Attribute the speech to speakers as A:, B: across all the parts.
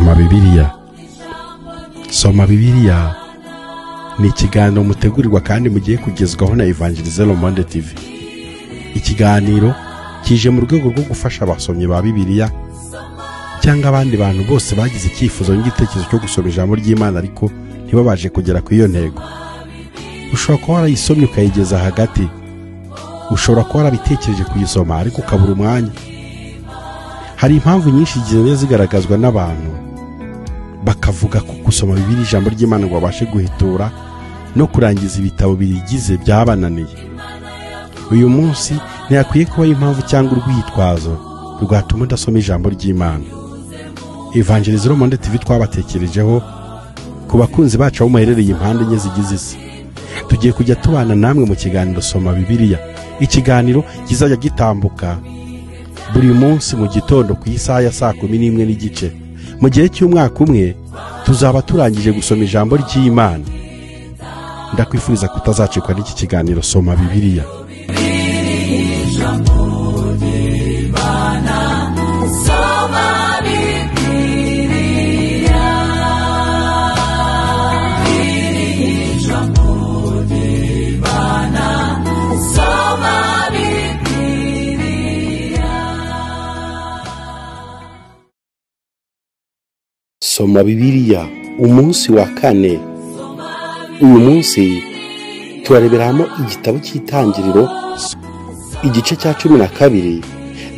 A: Soma Bibiliya. Soma Bibiliya ni ikiganiro mutegurirwa kandi mugiye kugezwaho na Evangélisez MONDE TV. Ikiganiro kije mu rwego rwo gufasha abasomyi ba Bibiliya cyangwa abandi bantu bose bagize icyifuzo n'igitekerezo cyo gusoma ijambo ry'Imana ariko ntibabashe kugera ku iyo ntego. Ushobora kuba warayisomye ukayigeza hagati, ushobora kuba warabitekereje kuyisoma ariko ukabura umwanya. Hari impamvu nyinshi zigenda zigaragazwa n'abantu bakavuga ko gusoma Bibiliya ijambo ry'Imana ngo babashe guhitura no kurangiza ibitabo birigize byabananiye. Uyu munsi ntiyakwiye kuba impamvu cyangwa urwitwazo rwatuma udasoma ijambo ry'Imana. Evangélisez MONDE TV twabatekerejeho ku bakunzi bacu aho muherereye impande enye zigize isi. Tugiye kujya tubana namwe mu kiganiro Soma Bibiliya. Ikiganiro kizajya gitambuka buri munsi mu gitondo ku isaha ya 11:30. Mu gihe cy'umwaka umwe tuzaba turangije gusoma ijambo ry'Imana. Ndakwifuriza kutazacikwa n'iki kiganiro Soma Bibiliya. Soma Bibiliya, umunsi wa 4. Uyu munsi turareberamo igitabo cy'itangiriro igice cya 12,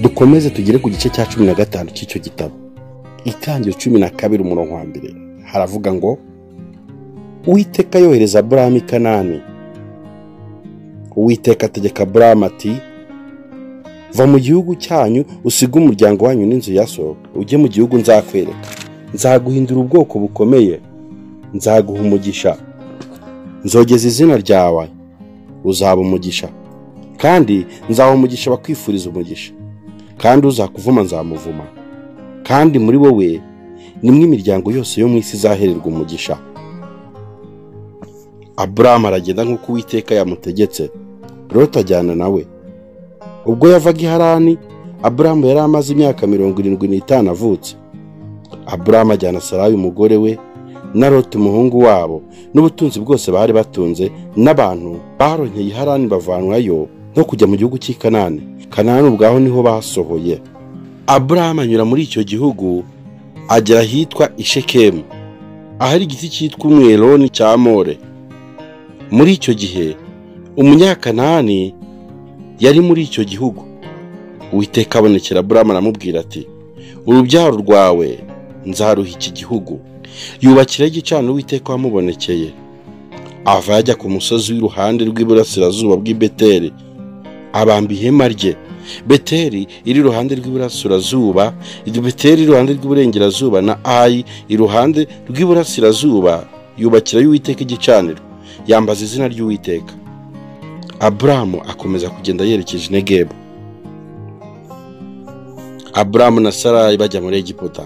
A: dukomeze tugere ku gice cya 15 cy'icyo gitabo. Itangiriro 12 umurongo wa 1 haravuga ngo Uwiteka yohereza Aburahamu i Kanani. Uwiteka ategeka Aburahamu ati, va mu gihugu cyanyu usige umuryango wanyu n'inzu ya so ujye mu gihugu nzakwereka. Nzaguhindura ubwoko bukomeye, nzaguha umugisha, nzogeza izina ryawe, uzaba umugisha, kandi nzaha umugisha bakwifuriza umugisha, kandi uzakuvuma nzamuvuma, kandi muri wowe nimwe imiryango yose yo mu isi izahererwa umugisha. Aburahamu aragenda nk'uko Uwiteka yamutegetse, Loti ajyana nawe. Ubwo yavaga i Harani, Aburahamu yari amaze imyaka 75 avutse. Aburahamu ajyana Sarayi umugore we na Loti umuhungu wabo n'ubutunzi bwose bari batunze n'abantu baronkeye i Harani bavanwayo no kujya mu gihugu cy'i Kanani. Kanani ubwaho niho basohoye. Aburahamu anyura muri icyo gihugu agera ahitwa i Shekemu, ahari igiti cyitwa umweloni cya More. Muri icyo gihe umunyakanani yari muri icyo gihugu. Uwiteka abonekera Aburahamu aramubwira ati, urubyaro rwawe nzaruha iki gihugu. Yubakira igicaniro Uwiteka wamubonekeye. Ava yajya ku musozi w'iruhande rw'iburasirazuba bw'i Beteli, abamba ihema rye. Beteli iri iruhande rw'iburasirazuba, Beteli iruhande rw'iburengerazuba, na Ayi iruhande rw'iburasirazuba. Yubakira Uwiteka igicaniro, yambaza izina ry'Uwiteka. Aburahamu akomeza kugenda yerekeje Negebu. Aburahamu na Sarayi bajya muri Egiputa.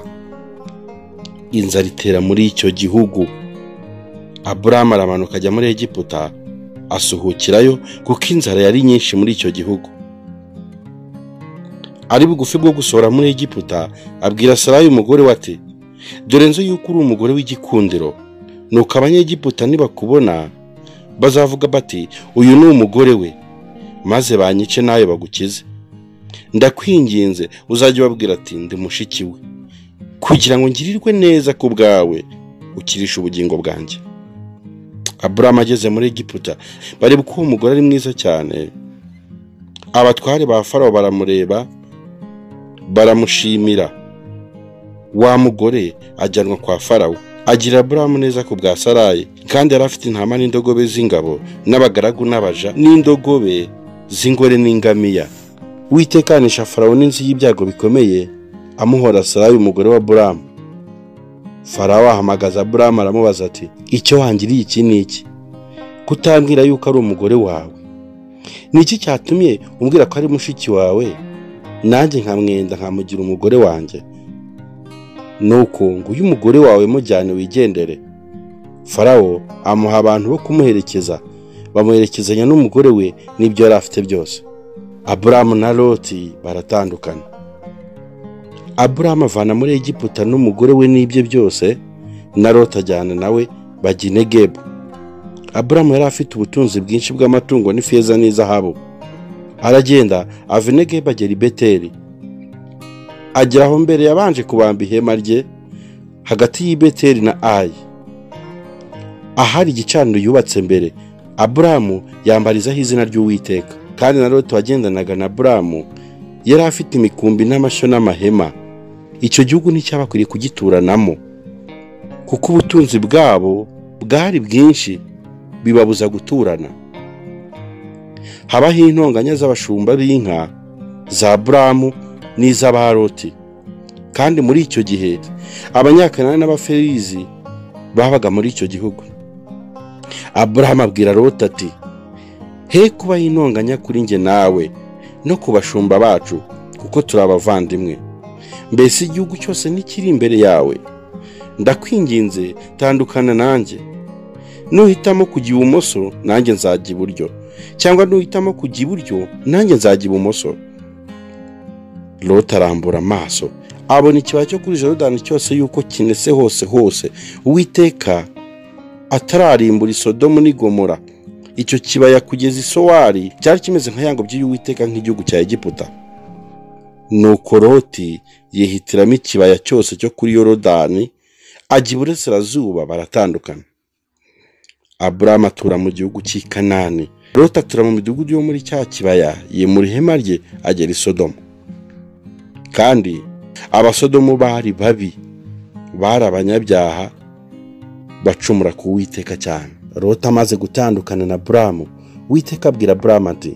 A: Inzara itera muri icyo gihugu. Aburahamu aramanuka ajya muri Egiputa, asuhukirayo kuko inzara yari nyinshi muri icyo gihugu. Ari bugufi bwo gusohora muri Egiputa, abwira Sarayi umugore we ati, dore nzi yuko uri umugore w'igikundiro, nuko abanyegiputa nibakubona bazavuga bati, uyu ni umugore we, maze banyice nayo bagukize. Ndakwinginze uzajye babwira ati, ndi mushiki we, kugira ngo ngirirwe neza ku bwawe ukirisha ubugingo bwanjye. Aburahamu ageze muri Egiputa, bareba ko umugore ari mwiza cyane. Abatware ba Farawo baramureba, baramushimira. Wa mugore ajyanwa kwa Farawo. Agira Aburahamu neza ku bwa Sarayi, kandi yari afite intama n'indogobe z'ingabo n'abagaragu n'abaja n'indogobe z'ingore n'ingamiya. Uwiteka anisha Farawo n'inzu y'ibyago bikomeye, amuhora Sarayi umugore wa Aburahamu. Farawo ahamagaza Aburahamu aramubaza ati, icyo wangiriye iki ni iki? Kutambwira yuko ari umugore wawe? Ni iki cyatumye umbwira ko ari mushiki wawe, nanjye nkamwenda nkamugira umugore wanjye? Nuko ngo uyu mugore wawe mujyane wigendere. Farawo amuha abantu bo kumuherekeza, bamuherekezanya n'umugore we n'ibyo yari afite byose. Aburahamu na Loti baratandukana. Aburamu avana muri Egiputa n'umugore we n'ibye byose, na Loti ajyana nawe bajya i Negebu. Aburamu yari afite ubutunzi bwinshi bw'amatungo n'ifeza n'izahabu. Aragenda ava i Negebu agera i Beteli. Agera aho mbere yabanje kubamba ihema rye hagati y'i Beteli na Ayi. Ahari igicaniro yubatse mbere, Aburamu yambarizaho izina ry'Uwiteka. Kandi na Loti wagendanaga na Aburamu yari afite imikumbi n'amashyo n'amahema. Icyo gihugu nticyabakwiriye kugituranamo, kuko ubutunzi bwabo bwari bwinshi bibabuza guturana. Habaho intonganya z'abashumba b'inka za Aburamu n'iz'aba Loti. Kandi muri icyo gihe Abanyakanani n'Abaferizi babaga muri icyo gihugu. Aburamu abwira Loti ati, he kubaho intonganya kuri njye nawe no ku bashumba bacu, kuko turi abavandimwe. Mbese igihugu cyose nikiri imbere yawe. Ndakwinginze tandukana nanjye. Nuhitamo kujya ibumoso nanjye nzajya iburyo, cyangwa nuhitamo kujya iburyo nanjye nzajya ibumoso. Loti arambura amaso abona ikibaya cyo kuri Yorodani cyose yuko kinese hose Uwiteka atararimbura Sodomu n'i Gomora. Icyo kibaya kugeza i Sowari cyari kimeze nka yango by'Uwiteka nk'igihugu cya Egiputa. Nuko Loti yihitiramo ikibaya cyose cyo kuri Yorodani ajya iburasirazuba, baratandukana. Aburamu atura mu gihugu cy'i Kanani. Loti atura mu midugudu yo muri cya kibaya, yimura ihema rye agera i Sodomu. Kandi Abasodomu bari babi, bari abanyabyaha bacumura ku Uwiteka cyane. Loti amaze gutandukana na Aburamu, Uwiteka abwira Aburamu ati,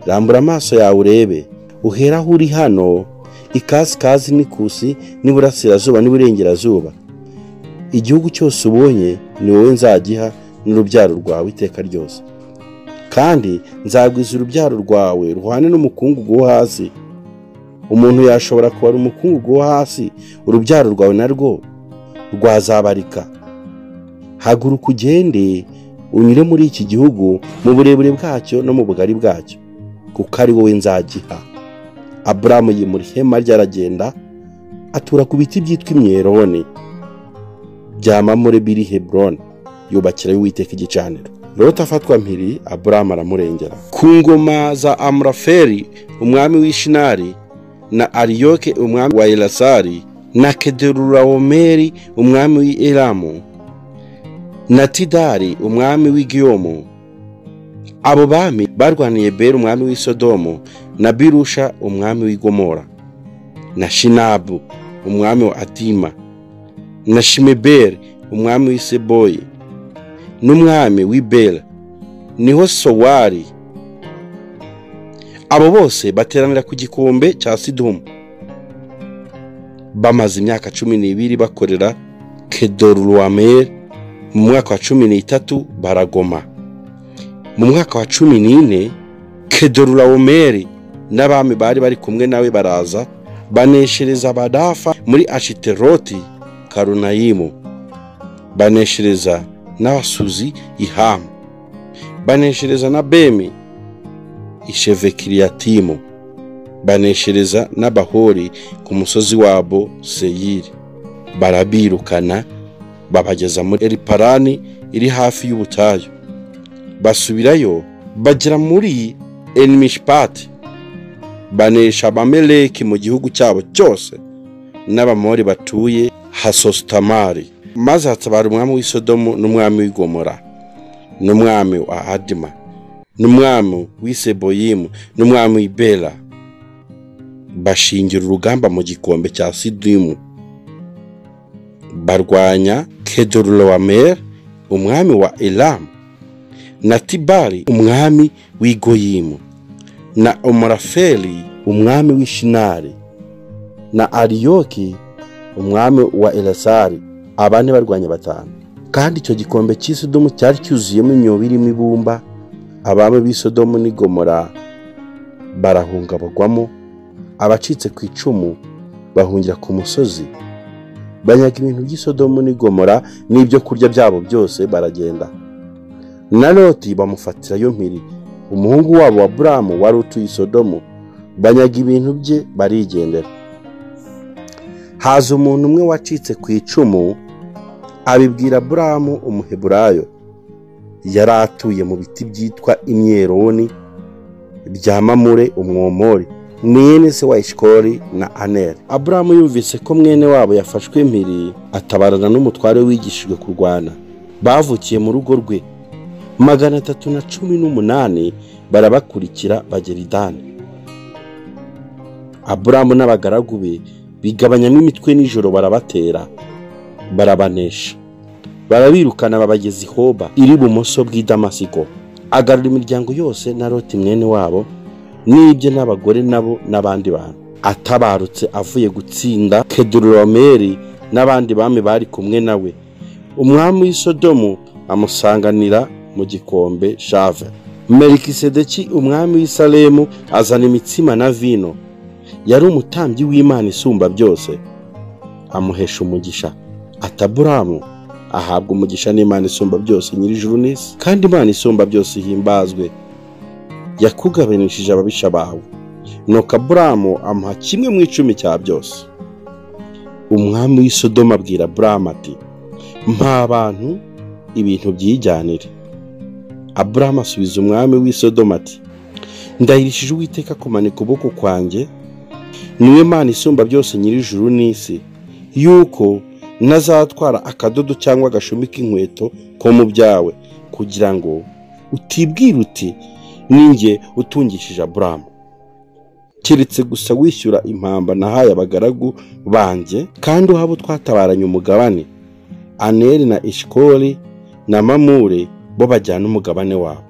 A: rambura amaso yawe urebe, uhera aho uri hano ikasikazi n'ikusi n'iburasirazuba n'iburengerazuba. Igihugu cyose ubonye ni wowe nzagiha n'urubyaro rwawe iteka ryose. Kandi nzagwiza urubyaro rwawe ruhwane n'umukungugu wo hasi. Umuntu yashobora kubara umukungugu wo hasi, urubyaro rwawe narwo rwazabarika. Haguruka ugende unyure muri iki gihugu mu burebure bwacyo no mu bugari bwacyo, kuko ari wowe nzagiha. Aburamu yimura ihema rye aragenda atura ku biti byitwa imyeroni bya Mamure biri Heburoni, yubakira Uwiteka igicaniro. Loti afatwa mpiri, Aburamu aramurengera. Ku ngoma za Amurafeli umwami w'Ishinari, na Ariyoke umwami wa Elasari, na Kedorulawomeri umwami w'Elamu, na Tidari umwami w'Igiyomu. Abo bami barwaniye Beri umwami w'i Sodomu, na Birusha umwami w'i Gomora, na Shinabu umwami wa Adima, na Shimeberi umwami w'i Seboyi, n'umwami w'i Bela, niho Sowari. Abo bose bateranira ku gikombe cya Sidomu. Bamaze imyaka 12 bakorera Kedorulawomeri. Mu mwaka wa 13 baragoma. Mu mwaka wa 14 Kedorulawomeri n'abami bari kumwe nawe baraza, baneshereza Abadafa muri Ashiteroti Karunayimu, baneshereza n'Abasuzi i Hamu, baneshereza na Bemi Ishevekiriyatimu, baneshereza n'Abahori ku musozi wabo Seyiri. Barabirukana babageza muri Eliparani iri hafi y'ubutayu. Basubirayo bagera muri Enmishpati, banesha Abameleki mu gihugu cyabo cyose n'Abamori batuye Hasotamari. Maze hatabara umwami w'i Sodomu n'umwami w'i Gomora, n'umwami wa Adima, n'umwami w'i Seboyimu, n'umwami w'i Bela. Bashingira urugamba mu gikombe cya Sidimu, barwanya Kedorulawomeri umwami wa Elamu, na Tibari umwami w'i Goyimu, na Amurafeli umwami w'Ishinari, na Ariyoki umwami wa Elasari. Abane barwanya 5. Kandi icyo gikombe cy'i Sodomu cyari cyuzuyemo imyobo irimo ibumba. Abami b'i Sodomu n'i Gomora barahunga bagwamo. Abacitse ku icumu bahungira ku musozi, banyaga ibintu by'i Sodomu n'i Gomora n'ibyo kurya byabo byose, baragenda. Na Loti bamufatirayo mpiri, umuhungu wabo wa Aburamu wari utuye i Sodomu, banyaga ibintu bye barigendera.
B: haza umuntu umwe wacitse ku icumu abibwira Aburamu umuheburayo yari atuye mu biti byitwa imyeroni bya Mamure umwomori mwene se wa Eshikoli na Aneri. Aburamu yumvise ko mwene wabo yafashwe mpiri atabarana n'umutware wigishijwe kurwana. Bavukiye mu rugo rwe 318 barabakurikira bagera i Dani. Aburamu n'abagaragu be bigabanyamo imitwe nijoro barabatera barabanesha. Barabirukana babageza i Hoba iri bumoso bw'i Damasiko. Agarura imiryango yose na Loti mwene wabo n'ibye n'abagore nabo n'abandi bantu. Atabarutse avuye gutsinda Kedoromeri n'abandi bami bari kumwe nawe. Umwami w'Isodomu amusanganira mu gikombe Shave. Melikisedeki umwami w'Isalemu azana imitsima na vino. Yari umutambyi w'Imana isumba byose. Amuhesha umugisha. Aburamu ahabwa umugisha n'Imana isumba byose nyir'ijuru n'isi, kandi Imana isumba byose ihimbazwe. Yakugabanishije ababisha bawe. Nuko Aburamu amuha 1/10 cya byose. Umwami w'Isodomu abwira Aburamu ati, mpa abantu ibintu byijyanire. Aburamu asubiza umwami w'Isodomu ati, ndahirishije Uwiteka kumanika ukuboko kwanjye, niwe Mana isumba byose nyir'ijuru n'isi, yuko nazatwara akadodo cyangwa agashumi k'inkweto ko mu byawe, kugira ngo utibwira uti ninjye utungishije Aburamu, keretse gusa wishyura impamba nahaye abagaragu banjye, kandi uhabo twatabaranye umugabane. Aneri na Eshikoli na Mamure bo bajyana umugabane wabo.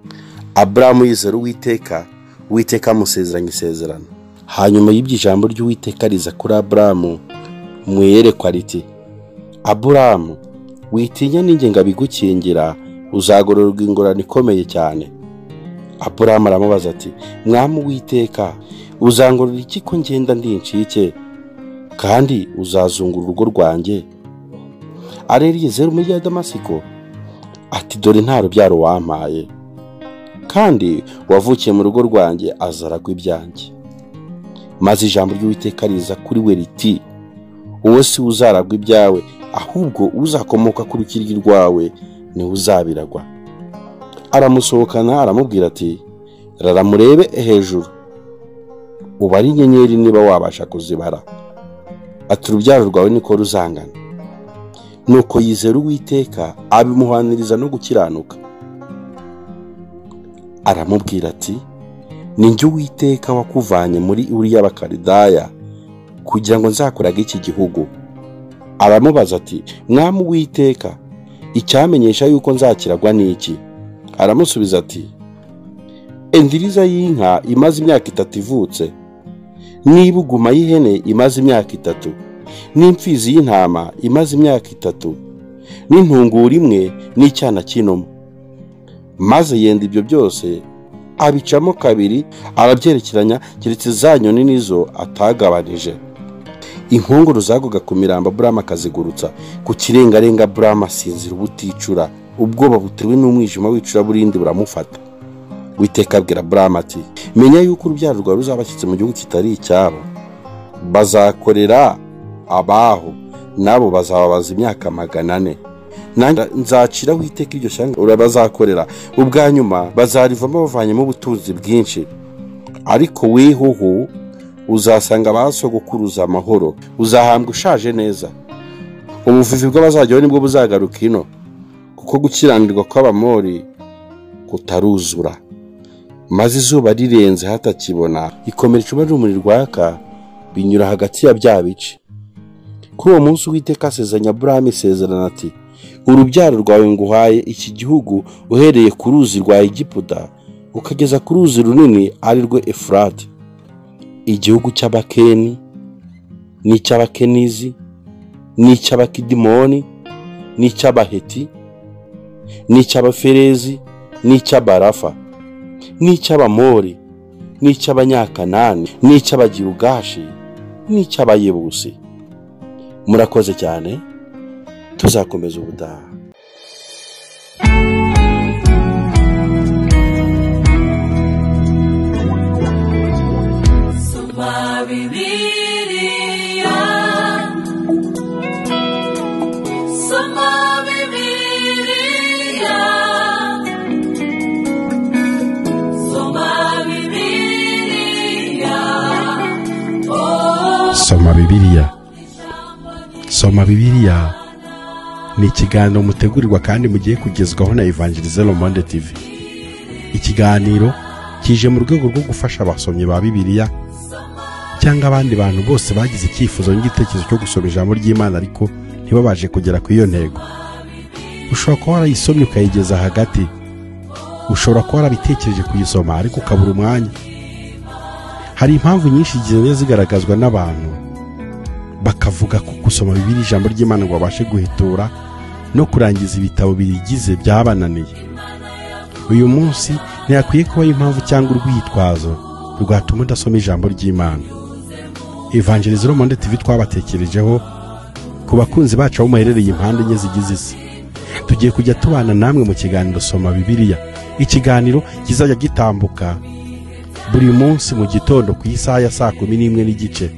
B: Aburamu yizera Uwiteka, Uwiteka amusezeranya isezerano. Hanyuma y'ibyo ijambo ry'Uwiteka riza kuri Aburamu mu iyerekwa riti, Aburamu, witinya ninjye ngabigukingira, uzagororerwa ingorane ikomeye cyane. Aburamu aramubaza ati, mwami Uwiteka, uzangororera iki ko ngenda ndi incike, kandi uzazungura urugo rwanjye? Areliyezeri umujyi wa Damasiko ati, dore nta rubyaro wampaye, kandi wavukiye mu rugo rwanjye azaragwa ibyanjye. Maze ijambo ry'Uwiteka riza kuri we riti, uwo si uzaragwa ibyawe, ahubwo uzakomoka ku rukiryi rwawe ni uzabiragwa. Aramusohokana aramubwira ati, rara murebe hejuru ubare inyenyeri niba wabasha kuzibara. Ati, urubyaro rwawe niko ruzangana. Nuko yizera Uwiteka abimuhaniriza no gukiranuka. Aramubwira ati, ninjye Uwiteka wakuvanye muri Uri y'Abakalidaya kugira ngo nzakuraga iki gihugu. Aramubaza ati, mwami Uwiteka, icyamenyesha yuko nzakiragwa n'iki? Aramusubiza ati, endiriza y'inka imaze imyaka 3 ivutse, n'ibuguma y'ihene imaze imyaka 3, n'imfizi y'intama imaze imyaka 3, n'intungura imwe n'icyana cy'inuma. Maze yenda ibyo byose abicamo kabiri, arabyerekeranya, keretse za nyoni nizo atagabanije. Inkongoro zaguga ku mirambo Aburamu akazigurutsa ku kirengarenga. Aburamu asinzira ubuticura, ubwoba butewe n'umwijima wicura burindi buramufata. Uwiteka abwira Aburamu ati, menya yuko urubyaro rwawe ruzabashyitse mu gihugu kitari icyabo. Bazakorera abaho, nabo bazababaza imyaka 400. Nanjye nzaciraho iteka iryo shyanga urabazakorera. Ubwa nyuma bazarivamo bavanyemo ubutunzi bwinshi, ariko wehoho uzasanga abasogokuruza amahoro, uzahambwa ushaje neza. Ubuvivi bw'abazajyaho nibwo buzagaruka ino, kuko gukiranirwa kw'Abamori kutaruzura. Maze izuba rirenze hatakibona, ikomera icuba ry'umuri rwaka, binyura hagati ya bya bice. Kuri uwo munsi Uwiteka asezeranya Aburamu isezerano ati, urubyaro rwawe nguhaye iki gihugu, uhereye ku ruzi rwa Egiputa ukageza ku ruzi runini ari rwo Efurati, igihugu cy'Abakeni n'icy'Abakenizi n'icy'Abakidimoni n'icy'Abaheti n'icy'Abaferezi n'icy'Abarafa n'icy'Abamori n'icy'Abanyakanani n'icy'Abagirugashi n'icy'Abayebusi. Murakoze cyane, tuzakomeza ubutaha. Soma Bibiliya,
A: Soma Bibiliya. Soma Bibiliya ni ikiganiro mutegurirwa kandi mugiye kugezwaho na Evangélisez MONDE TV. Ikiganiro kije mu rwego rwo gufasha abasomyi ba Bibiliya cyangwa abandi bantu bose bagize icyifuzo n'igitekerezo cyo gusoma ijambo ry'Imana ariko ntibabaje kugera ku iyo ntego. Ushobora kuba warayisomye ukayigeza hagati, ushobora kuba warabitekereje kuyisoma ariko ukabura umwanya. Hari impamvu nyinshi zigenda zigaragazwa n'abantu bakavuga ko gusoma Bibiliya ijambo ry'Imana ngo babashe guhitura no kurangiza ibitabo birigize byabananiye. Uyu munsi ntiyakwiye kuba impamvu cyangwa urwitwazo rwatuma udasoma ijambo ry'Imana. Evangélisez MONDE TV twabatekerejeho ku bakunzi bacu aho muherereye impande enye zigize isi. Tugiye kujya tubana namwe mu kiganiro Soma Bibiliya. Ikiganiro kizajya gitambuka buri munsi mu gitondo ku isaha ya 11:15.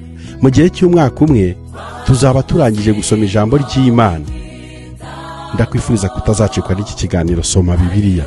A: Mu gihe cy'umwaka umwe tuzaba turangije gusoma ijambo ry'Imana. Ndakwifuriza kutazacikwa n'iki kiganiro Soma Bibiliya.